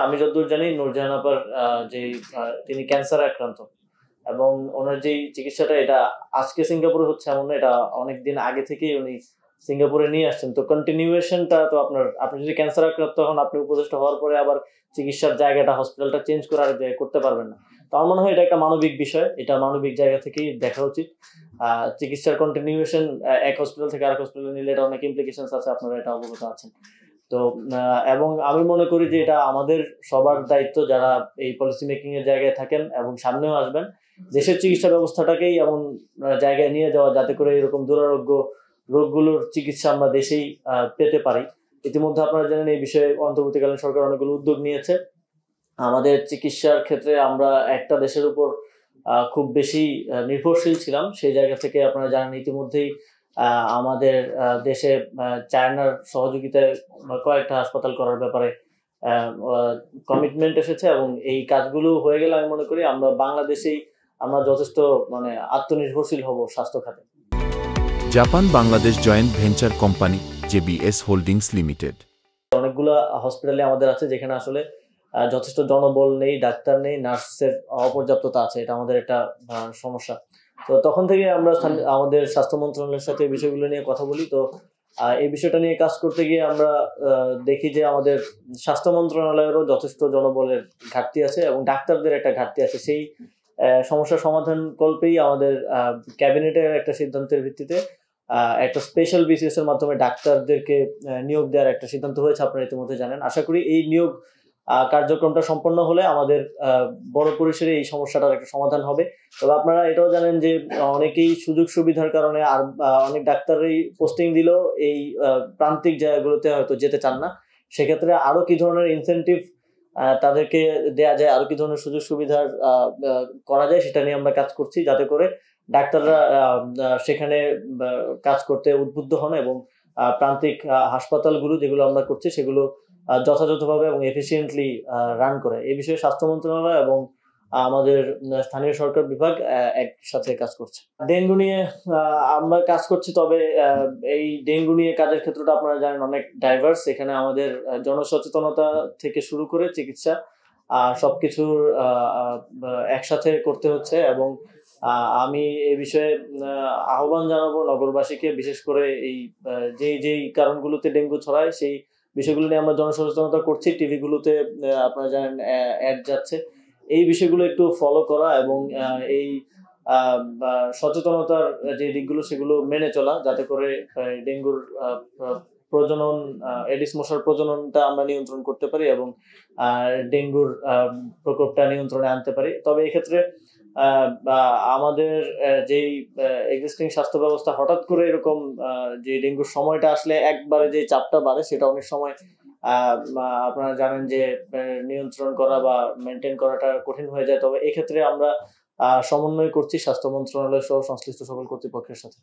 আমি যতদূর জানি নূরজাহান আপার যে তিনি ক্যান্সারে আক্রান্ত এবং ওনার যেই চিকিৎসাটা এটা আজকে সিঙ্গাপুরে হচ্ছে এমন না, এটা অনেকদিন আগে থেকেই উনি সিঙ্গাপুরে নিয়ে আসছেন। তো কন্টিনিউয়েশনটা তো আপনি যদি ক্যান্সার আক্রান্ত হন, আপনি উপদেষ্টা হওয়ার পরে আবার চিকিৎসার জায়গাটা হসপিটালটা চেঞ্জ করে আরেক জায়গায় করতে পারবেন না। তো আমার মনে হয় এটা একটা মানবিক বিষয়, এটা মানবিক জায়গা থেকেই দেখা উচিত। চিকিৎসার কন্টিনিউয়েশন এক হসপিটাল থেকে আরেক হসপিটালে নিলে এটা অনেক ইমপ্লিকেশনস আছে, আপনারা এটা অবগত আছেন। তো এবং আমি মনে করি যে এটা আমাদের সবার দায়িত্ব, যারা এই পলিসি মেকিং এর জায়গায় থাকেন এবং সামনেও আসবেন, দেশের চিকিৎসা ব্যবস্থাটাকেই এমন জায়গায় নিয়ে যাওয়া যাতে করে এরকম দুরারোগ্য রোগগুলোর চিকিৎসা আমরা দেশেই পেতে পারি। ইতিমধ্যে আপনারা জানেন এই বিষয়ে অন্তর্বর্তীকালীন সরকার অনেকগুলো উদ্যোগ নিয়েছে। আমাদের চিকিৎসার ক্ষেত্রে আমরা একটা দেশের উপর খুব বেশি নির্ভরশীল ছিলাম, সেই জায়গা থেকে আপনারা জানেন ইতিমধ্যেই আমাদের দেশে চায়নার সহযোগিতায় কয়েকটা হাসপাতাল করার ব্যাপারে কমিটমেন্ট এসেছে এবং এই কাজগুলো হয়ে গেলে আমি মনে করি আমরা বাংলাদেশেই আমরা যথেষ্ট আত্মনির্ভরশীল হব স্বাস্থ্য খাতে। Japan Bangladesh joint venture company JBS holdings limited অনেকগুলো হসপিটালে আমাদের আছে যেখানে আসলে যথেষ্ট জনবল নেই, ডাক্তার নেই, নার্সের অপর্যাপ্ততা আছে, এটা আমাদের একটা সমস্যা। তো তখন থেকে আমরা আমাদের স্বাস্থ্য মন্ত্রণালয়ের সাথে এই বিষয়গুলো নিয়ে কথা বলি। তো এই বিষয়টা নিয়ে কাজ করতে গিয়ে আমরা দেখি যে আমাদের স্বাস্থ্য মন্ত্রণালয়েরও যথেষ্ট জনবলের ঘাটতি আছে এবং ডাক্তারদের একটা ঘাটতি আছে। সেই সমস্যার সমাধান কল্পেই আমাদের ক্যাবিনেটের একটা সিদ্ধান্তের ভিত্তিতে একটা স্পেশাল বিসিএস এর মাধ্যমে ডাক্তারদেরকে নিয়োগ দেওয়ার একটা সিদ্ধান্ত হয়েছে, আপনারা ইতিমধ্যে জানেন। আশা করি এই নিয়োগ কার্যক্রমটা সম্পন্ন হলে আমাদের বড় পরিসরে এই সমস্যাটার একটা সমাধান হবে। তবে আপনারা এটাও জানেন যে অনেকেই সুযোগ সুবিধার কারণে আর অনেক ডাক্তারই পোস্টিং দিলেও এই প্রান্তিক জায়গাগুলোতে হয়তো যেতে চান না। সেক্ষেত্রে আরো কি ধরনের ইনসেনটিভ তাদেরকে দেয়া যায়, আরো কি ধরনের সুযোগ সুবিধার করা যায়, সেটা নিয়ে আমরা কাজ করছি, যাতে করে ডাক্তাররা সেখানে কাজ করতে উদ্বুদ্ধ হন এবং প্রান্তিক হাসপাতালগুলো যেগুলো আমরা করছি সেগুলো যথাযথভাবে এবং এফিসিয়েন্টলি রান করে। এই বিষয়ে স্বাস্থ্য মন্ত্রণালয় এবং আমাদের স্থানীয় সরকার বিভাগ একসাথে কাজ করছে। ডেঙ্গু নিয়ে আমরা কাজ করছি, তবে এই ডেঙ্গু নিয়ে কাজের ক্ষেত্রটা আপনারা জানেন অনেক ডাইভার্স। এখানে আমাদের জনসচেতনতা থেকে শুরু করে চিকিৎসা সবকিছুর একসাথে করতে হচ্ছে এবং আমি এই বিষয়ে আহ্বান জানাবো নগরবাসীকে, বিশেষ করে এই যেই কারণগুলোতে ডেঙ্গু ছড়ায় সেই বিষয়গুলো নিয়ে আমরা জনসচেতনতা করছি। টিভিগুলোতে আপনারা জানেন অ্যাড যাচ্ছে, এই বিষয়গুলো একটু ফলো করা এবং এই সচেতনতার যে দিকগুলো সেগুলো মেনে চলা, যাতে করে ডেঙ্গুর প্রজনন, এডিস মশার প্রজননটা আমরা নিয়ন্ত্রণ করতে পারি এবং ডেঙ্গুর প্রকোপটা নিয়ন্ত্রণে আনতে পারি। তবে এক্ষেত্রে আমাদের যেই এক্সিস্টিং স্বাস্থ্য ব্যবস্থা হঠাৎ করে এরকম যে ডেঙ্গুর সময়টা আসলে একবারে যে চাপটা বাড়ে সেটা অনেক সময় আপনারা জানেন যে নিয়ন্ত্রণ করা বা মেনটেন করাটা কঠিন হয়ে যায়। তবে এক্ষেত্রে আমরা সমন্বয় করছি স্বাস্থ্য মন্ত্রণালয় সহ সংশ্লিষ্ট সকল কর্তৃপক্ষের সাথে।